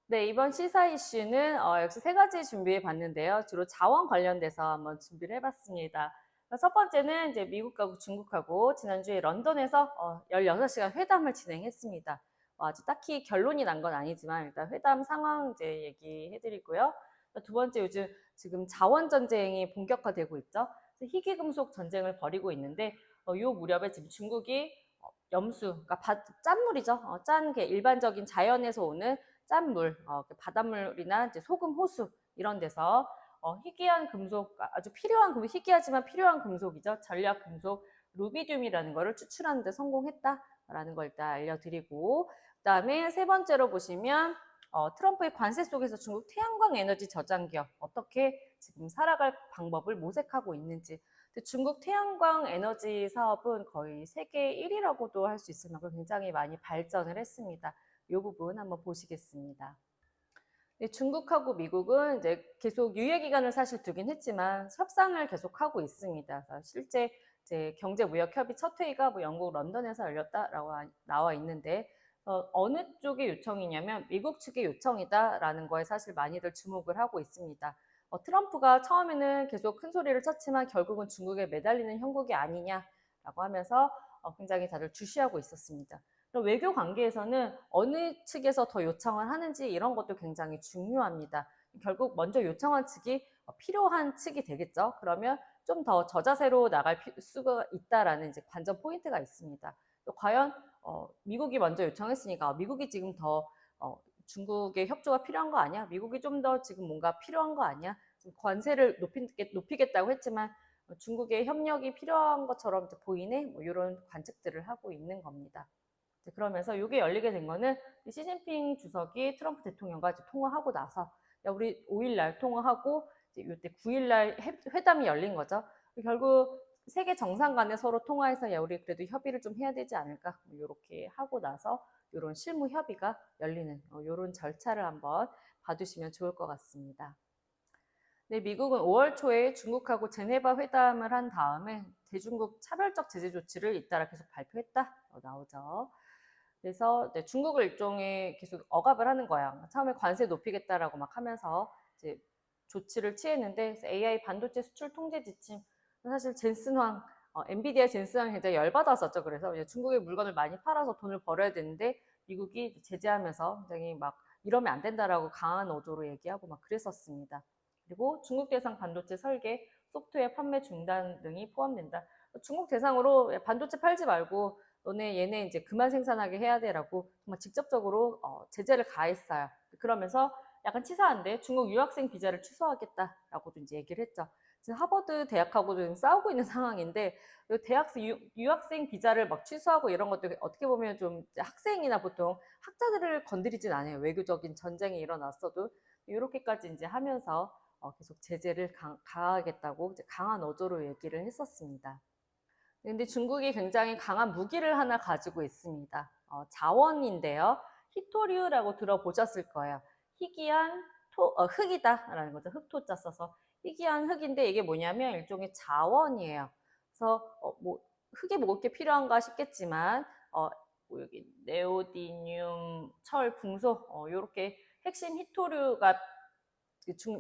네, 이번 시사 이슈는 역시 세 가지 준비해 봤는데요. 주로 자원 관련돼서 한번 준비를 해봤습니다. 첫 번째는 이제 미국하고 중국하고 지난주에 런던에서 16시간 회담을 진행했습니다. 아주 딱히 결론이 난 건 아니지만 일단 회담 상황 이제 얘기해 드리고요. 두 번째, 요즘 지금 자원 전쟁이 본격화되고 있죠. 희귀금속 전쟁을 벌이고 있는데 이 무렵에 지금 중국이 염수, 그러니까 짠물이죠. 짠 일반적인 자연에서 오는 짠물, 바닷물이나 이제 소금, 호수 이런 데서 희귀한 금속, 아주 필요한 금속, 희귀하지만 필요한 금속이죠. 전략 금속 루비듐이라는 거를 추출하는 데 성공했다라는 걸 일단 알려드리고, 그다음에 세 번째로 보시면 트럼프의 관세 속에서 중국 태양광 에너지 저장 기업 어떻게 지금 살아갈 방법을 모색하고 있는지. 중국 태양광 에너지 사업은 거의 세계 1위라고도 할 수 있을 만큼 굉장히 많이 발전을 했습니다. 이 부분 한번 보시겠습니다. 네, 중국하고 미국은 이제 계속 유예 기간을 사실 두긴 했지만 협상을 계속하고 있습니다. 실제 이제 경제무역협의 첫 회의가 뭐 영국 런던에서 열렸다라고 나와 있는데 어느 쪽의 요청이냐면 미국 측의 요청이다라는 거에 사실 많이들 주목을 하고 있습니다. 트럼프가 처음에는 계속 큰 소리를 쳤지만 결국은 중국에 매달리는 형국이 아니냐라고 하면서 굉장히 다들 주시하고 있었습니다. 외교 관계에서는 어느 측에서 더 요청을 하는지 이런 것도 굉장히 중요합니다. 결국 먼저 요청한 측이 필요한 측이 되겠죠. 그러면 좀 더 저자세로 나갈 수가 있다라는 이제 관전 포인트가 있습니다. 과연 미국이 먼저 요청했으니까 미국이 지금 더 중국의 협조가 필요한 거 아니야? 미국이 좀 더 지금 뭔가 필요한 거 아니야? 관세를 높이겠다고 했지만 중국의 협력이 필요한 것처럼 보이네? 뭐 이런 관측들을 하고 있는 겁니다. 그러면서 이게 열리게 된 거는 시진핑 주석이 트럼프 대통령과 통화하고 나서 야, 우리 5일날 통화하고 이때 9일날 회담이 열린 거죠. 결국 세계 정상 간에 서로 통화해서 야, 우리 그래도 협의를 좀 해야 되지 않을까 이렇게 하고 나서 이런 실무 협의가 열리는 이런 절차를 한번 봐두시면 좋을 것 같습니다. 네, 미국은 5월 초에 중국하고 제네바 회담을 한 다음에 대중국 차별적 제재 조치를 잇따라 계속 발표했다 나오죠. 그래서 중국을 일종의 계속 억압을 하는 거야. 처음에 관세 높이겠다라고 막 하면서 이제 조치를 취했는데 AI 반도체 수출 통제 지침 사실 젠슨 황 엔비디아 젠슨 황 굉장히 열받았었죠. 그래서 이제 중국의 물건을 많이 팔아서 돈을 벌어야 되는데 미국이 제재하면서 굉장히 막 이러면 안 된다라고 강한 어조로 얘기하고 막 그랬었습니다. 그리고 중국 대상 반도체 설계, 소프트웨어 판매 중단 등이 포함된다. 중국 대상으로 반도체 팔지 말고 너네 얘네 이제 그만 생산하게 해야 돼라고 정말 직접적으로 제재를 가했어요. 그러면서 약간 치사한데 중국 유학생 비자를 취소하겠다라고도 이제 얘기를 했죠. 지금 하버드 대학하고도 지금 싸우고 있는 상황인데 유학생 비자를 막 취소하고 이런 것도 어떻게 보면 좀 학생이나 보통 학자들을 건드리진 않아요. 외교적인 전쟁이 일어났어도 이렇게까지 이제 하면서 계속 제재를 가하겠다고 이제 강한 어조로 얘기를 했었습니다. 근데 중국이 굉장히 강한 무기를 하나 가지고 있습니다. 자원인데요. 히토류라고 들어보셨을 거예요. 희귀한 흙이다라는 거죠. 흙토자 써서 희귀한 흙인데 이게 뭐냐면 일종의 자원이에요. 그래서 뭐 흙이 뭐 이렇게 필요한가 싶겠지만 뭐 여기 네오디듐, 철, 붕소 이렇게 핵심 히토류가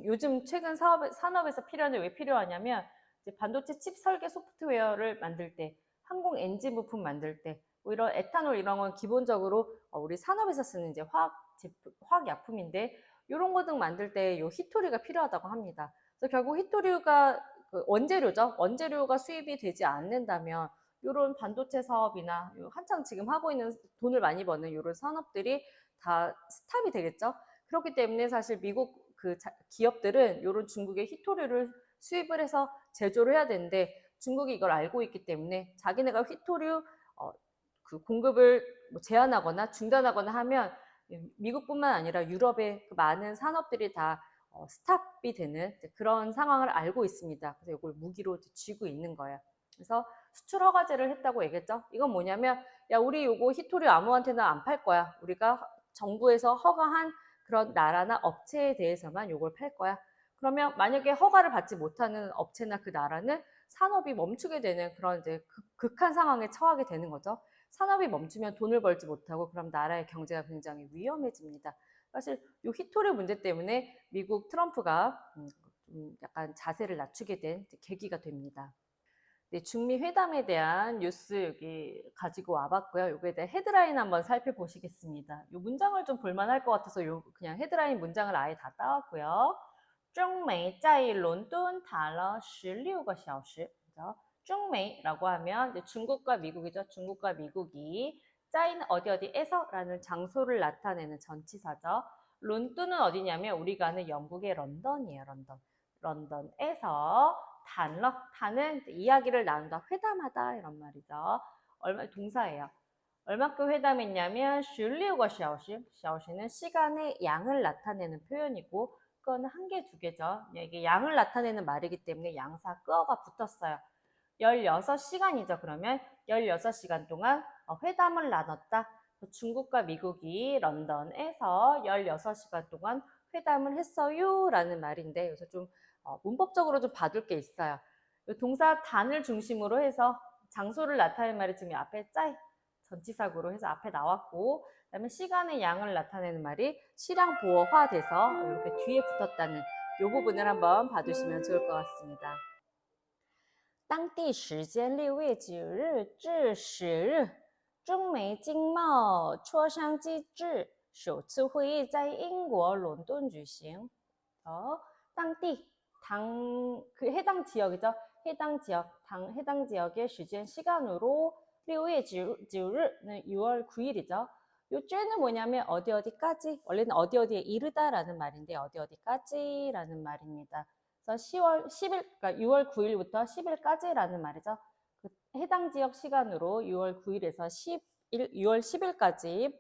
요즘 최근 산업에서 필요한데 왜 필요하냐면 이제 반도체 칩 설계 소프트웨어를 만들 때, 항공 엔진 부품 만들 때, 뭐 이런 에탄올 이런 건 기본적으로 우리 산업에서 쓰는 이제 화학 약품인데 이런 거 등 만들 때 요 히토류가 필요하다고 합니다. 그래서 결국 히토류가 그 원재료죠. 원재료가 수입이 되지 않는다면 이런 반도체 사업이나 한창 지금 하고 있는 돈을 많이 버는 이런 산업들이 다 스탑이 되겠죠. 그렇기 때문에 사실 미국 기업들은 이런 중국의 히토류를 수입을 해서 제조를 해야 되는데 중국이 이걸 알고 있기 때문에 자기네가 히토류 그 공급을 뭐 제한하거나 중단하거나 하면 미국뿐만 아니라 유럽의 그 많은 산업들이 다 스탑이 되는 그런 상황을 알고 있습니다. 그래서 이걸 무기로 쥐고 있는 거예요. 그래서 수출 허가제를 했다고 얘기했죠. 이건 뭐냐면 야 우리 요거 히토류 아무한테나 안 팔 거야. 우리가 정부에서 허가한 그런 나라나 업체에 대해서만 요걸 팔 거야. 그러면 만약에 허가를 받지 못하는 업체나 그 나라는 산업이 멈추게 되는 그런 이제 극한 상황에 처하게 되는 거죠. 산업이 멈추면 돈을 벌지 못하고 그럼 나라의 경제가 굉장히 위험해집니다. 사실 요 히토리 문제 때문에 미국 트럼프가 좀 약간 자세를 낮추게 된 계기가 됩니다. 네, 중미 회담에 대한 뉴스 여기 가지고 와봤고요. 요거에 대한 헤드라인 한번 살펴보시겠습니다. 요 문장을 좀 볼만할 것 같아서 요 그냥 헤드라인 문장을 아예 다 따왔고요. 中美在伦敦谈了16个小时. 그죠? 中美라고 하면 이제 중국과 미국이죠. 중국과 미국이 在는 어디 어디에서 라는 장소를 나타내는 전치사죠. 론돈은 어디냐면 우리가 아는 영국의 런던이에요. 런던. 런던에서 단러, 단은 이야기를 나눈다, 회담하다 이런 말이죠. 동사예요. 얼마큼 회담했냐면 16个小时, 小时는 시간의 양을 나타내는 표현이고 그거는 한 개, 두 개죠. 이게 양을 나타내는 말이기 때문에 양사 끄어가 붙었어요. 16시간이죠. 그러면 16시간 동안 회담을 나눴다. 중국과 미국이 런던에서 16시간 동안 회담을 했어요 라는 말인데 여기서 좀 문법적으로 좀 봐둘 게 있어요. 동사 단을 중심으로 해서 장소를 나타내는 말이 지금 앞에 짜이 전치사구로 해서 앞에 나왔고 그다음에 시간의 양을 나타내는 말이 시랑 보어화 돼서 이렇게 뒤에 붙었다는 이 부분을 한번 봐두시면 좋을 것 같습니다. 当地时间6月9日至10日，中美经贸磋商机制首次会议在英国伦敦举行。当地 그 해당 지역이죠. 해당 지역, 해당 지역의 시간으로 6월 9일은 6월 9일이죠. 요 째는 뭐냐면 어디 어디까지, 원래는 어디 어디에 이르다라는 말인데 어디 어디까지라는 말입니다. 그래서 그러니까 6월 9일부터 10일까지라는 말이죠. 그 해당 지역 시간으로 6월 9일에서 6월 10일까지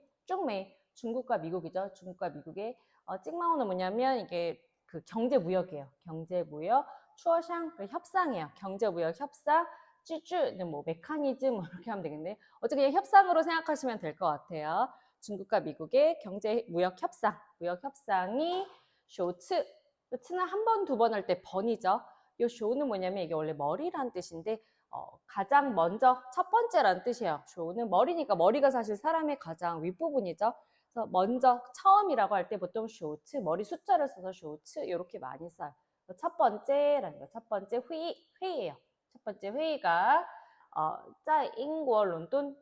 중국과 미국이죠. 중국과 미국의 찍마오는 뭐냐면 이게 그 경제무역이에요. 경제무역, 추어샹, 그 협상이에요. 경제무역 협상, 찌쭈는 뭐 메커니즘 뭐 이렇게 하면 되겠네. 어차피 그냥 협상으로 생각하시면 될 것 같아요. 중국과 미국의 경제무역 협상, 무역 협상이 쇼츠, 츠는 한 번, 두 번 할 때 번이죠. 이 쇼는 뭐냐면 이게 원래 머리라는 뜻인데 가장 먼저 첫 번째라는 뜻이에요. 쇼는 머리니까 머리가 사실 사람의 가장 윗부분이죠. 그래서 먼저 처음이라고 할 때 보통 쇼츠 머리 숫자를 써서 쇼츠 이렇게 많이 써요. 첫 번째라는 거, 첫 번째 회의예요. 첫 번째 회의가 在英国伦敦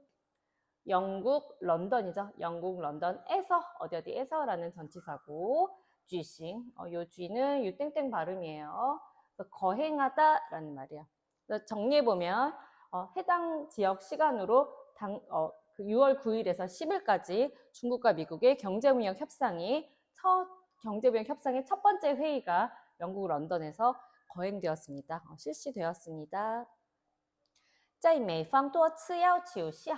영국 런던이죠. 영국 런던에서 어디 어디에서라는 전치사고 쥐싱 요 쥐는 유땡땡 발음이에요. 거행하다라는 말이에요. 정리해보면 해당 지역 시간으로 그 6월 9일에서 10일까지 중국과 미국의 경제무역 협상의 첫 번째 회의가 영국 런던에서 거행되었습니다. 실시되었습니다. 在美方多次要求下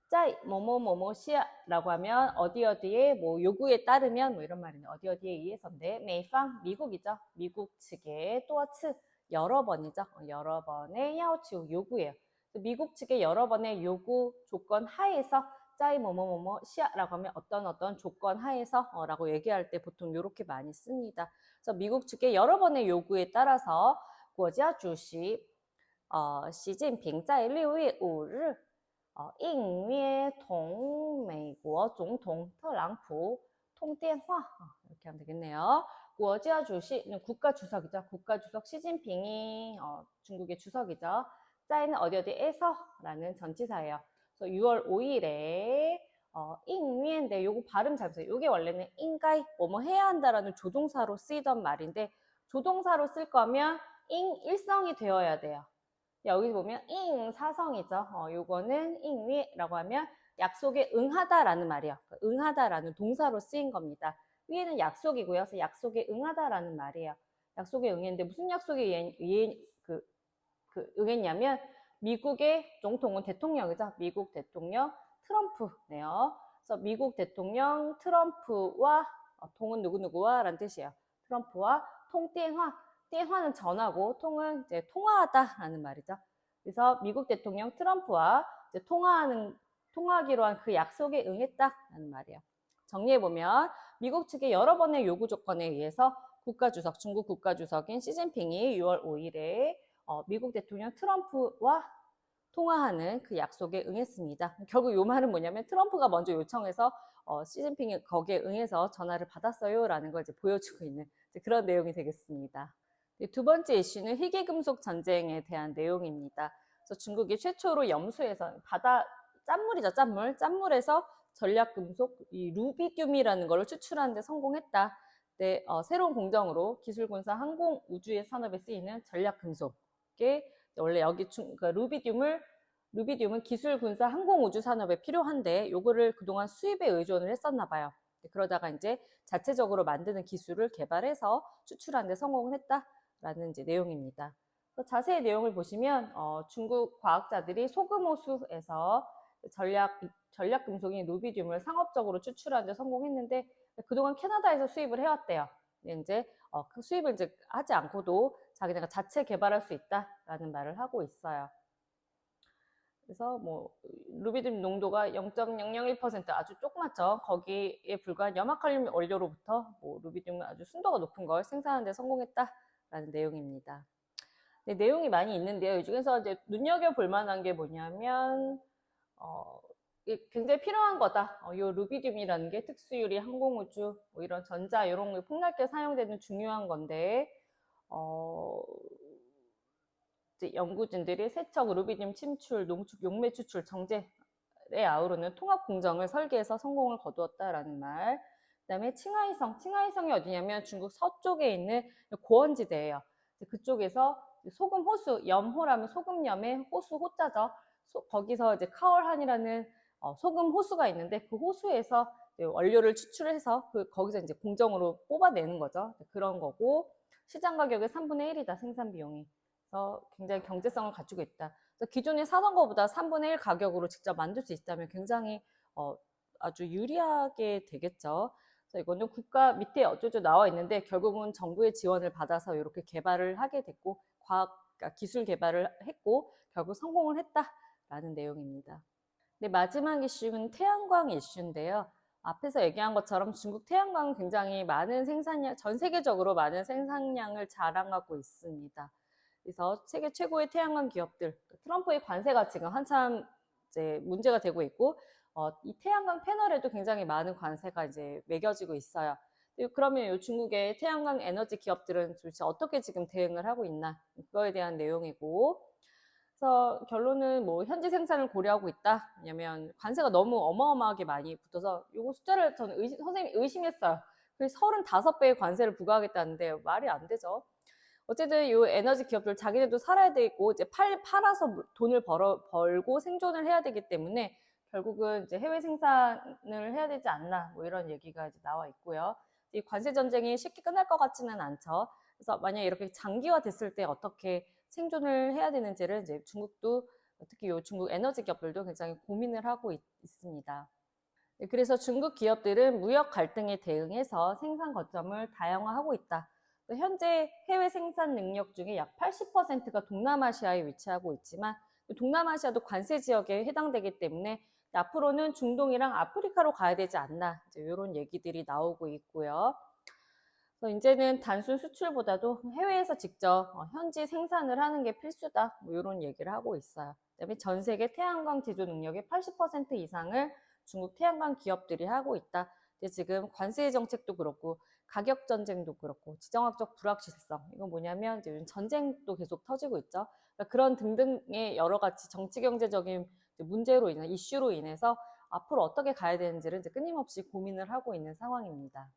짜이 뭐뭐뭐뭐시라고 하면 어디 어디에 뭐 요구에 따르면 뭐 이런 말이네. 어디 어디에 의해서인데 메이팡 미국이죠. 미국 측의 또츠 여러 번이죠. 여러 번의 야오치우 요구예요. 미국 측의 여러 번의 요구 조건 하에서 짜이 뭐뭐뭐뭐시라고 하면 어떤 조건 하에서 라고 얘기할 때 보통 이렇게 많이 씁니다. 그래서 미국 측의 여러 번의 요구에 따라서 国家主席习近平在6月5日应约同美国总统特朗普通电话 이렇게 하면 되겠네요. 国家主席 국가 주석이죠. 국가 주석 시진핑이 중국의 주석이죠. 在는 어디 어디에서 라는 전치사예요. 그래서 6월 5일에 ing면인데 요거 발음 잘 보세요. 요게 원래는 인가이 뭐뭐 해야 한다라는 조동사로 쓰이던 말인데 조동사로 쓸 거면 일성이 되어야 돼요. 여기 보면 잉 사성이죠. 요거는 잉위라고 하면 약속에 응하다라는 말이에요. 응하다라는 동사로 쓰인 겁니다. 위에는 약속이고요. 그래서 약속에 응하다라는 말이에요. 약속에 응했는데 무슨 약속에 응했냐면 미국의总统은 대통령이죠. 미국 대통령 트럼프네요. 그래서 미국 대통령 트럼프와 통은 누구누구와 라는 뜻이에요. 트럼프와 통電話 電화는 전화고 통은 이제 통화하다라는 말이죠. 그래서 미국 대통령 트럼프와 이제 통화하기로 한 그 약속에 응했다라는 말이에요. 정리해보면 미국 측의 여러 번의 요구 조건에 의해서 중국 국가주석인 시진핑이 6월 5일에 미국 대통령 트럼프와 통화하는 그 약속에 응했습니다. 결국 이 말은 뭐냐면 트럼프가 먼저 요청해서 시진핑이 거기에 응해서 전화를 받았어요라는 걸 이제 보여주고 있는 그런 내용이 되겠습니다. 두 번째 이슈는 희귀금속 전쟁에 대한 내용입니다. 그래서 중국이 최초로 염수에서 짠물이죠, 짠물에서 전략금속 이 루비듐이라는 걸 추출하는 데 성공했다. 네, 새로운 공정으로 기술군사 항공 우주의 산업에 쓰이는 전략금속에 원래 여기 그러니까 루비듐은 기술군사 항공 우주 산업에 필요한데 요거를 그동안 수입에 의존을 했었나 봐요. 그러다가 이제 자체적으로 만드는 기술을 개발해서 추출하는 데 성공을 했다라는 이제 내용입니다. 자세히 내용을 보시면 중국 과학자들이 소금호수에서 전략 금속인 루비듐을 상업적으로 추출하는 데 성공했는데 그동안 캐나다에서 수입을 해왔대요. 이제 그 수입을 이제 하지 않고도 자기네가 자체 개발할 수 있다라는 말을 하고 있어요. 그래서 뭐 루비듐 농도가 0.001% 아주 조그맣죠. 거기에 불과한 염화칼륨 원료로부터 뭐 루비듐은 아주 순도가 높은 걸 생산하는 데 성공했다라는 내용입니다. 네, 내용이 많이 있는데요. 이 중에서 이제 눈여겨볼 만한 게 뭐냐면 굉장히 필요한 거다. 이 루비듐이라는 게 특수유리, 항공우주, 뭐 이런 전자 이런 게 폭넓게 사용되는 중요한 건데 이제 연구진들이 세척, 루비듐 침출, 농축, 용매 추출, 정제에 아우르는 통합 공정을 설계해서 성공을 거두었다라는 말. 그다음에 칭하이성이 어디냐면 중국 서쪽에 있는 고원지대예요. 그쪽에서 소금 호수, 염호라면 소금염의 호수 호자죠. 거기서 이제 카얼한이라는 소금 호수가 있는데 그 호수에서 원료를 추출해서 거기서 이제 공정으로 뽑아내는 거죠. 그런 거고 시장 가격의 3분의 1이다 생산 비용이. 그래서 굉장히 경제성을 갖추고 있다. 그래서 기존에 사던 것보다 3분의 1 가격으로 직접 만들 수 있다면 굉장히 아주 유리하게 되겠죠. 그래서 이거는 국가 밑에 어쩌죠 나와 있는데 결국은 정부의 지원을 받아서 이렇게 개발을 하게 됐고 기술 개발을 했고 결국 성공을 했다라는 내용입니다. 네, 마지막 이슈는 태양광 이슈인데요. 앞에서 얘기한 것처럼 중국 태양광은 굉장히 많은 생산량, 전 세계적으로 많은 생산량을 자랑하고 있습니다. 그래서 세계 최고의 태양광 기업들, 트럼프의 관세가 지금 한참 이제 문제가 되고 있고, 이 태양광 패널에도 굉장히 많은 관세가 이제 매겨지고 있어요. 그러면 이 중국의 태양광 에너지 기업들은 도대체 어떻게 지금 대응을 하고 있나? 그거에 대한 내용이고, 그래서 결론은 뭐 현지 생산을 고려하고 있다. 왜냐면 관세가 너무 어마어마하게 많이 붙어서 이거 숫자를 저는 선생님이 의심했어요. 그래서 35배의 관세를 부과하겠다는데 말이 안 되죠. 어쨌든 이 에너지 기업들 자기네도 살아야 되고 이제 팔아서 돈을 벌고 생존을 해야 되기 때문에 결국은 이제 해외 생산을 해야 되지 않나 뭐 이런 얘기가 이제 나와 있고요. 이 관세 전쟁이 쉽게 끝날 것 같지는 않죠. 그래서 만약 이렇게 장기화 됐을 때 어떻게 생존을 해야 되는지를 이제 중국도 특히 요 중국 에너지 기업들도 굉장히 고민을 하고 있습니다. 그래서 중국 기업들은 무역 갈등에 대응해서 생산 거점을 다양화하고 있다. 현재 해외 생산 능력 중에 약 80%가 동남아시아에 위치하고 있지만 동남아시아도 관세 지역에 해당되기 때문에 앞으로는 중동이랑 아프리카로 가야 되지 않나 이런 얘기들이 나오고 있고요. 그래서 이제는 단순 수출보다도 해외에서 직접 현지 생산을 하는 게 필수다 뭐 이런 얘기를 하고 있어요. 그다음에 전 세계 태양광 제조 능력의 80% 이상을 중국 태양광 기업들이 하고 있다. 근데 지금 관세 정책도 그렇고 가격 전쟁도 그렇고 지정학적 불확실성 이건 뭐냐면 이제 전쟁도 계속 터지고 있죠. 그러니까 그런 등등의 여러 가지 정치 경제적인 문제로 인해 이슈로 인해서 앞으로 어떻게 가야 되는지를 이제 끊임없이 고민을 하고 있는 상황입니다.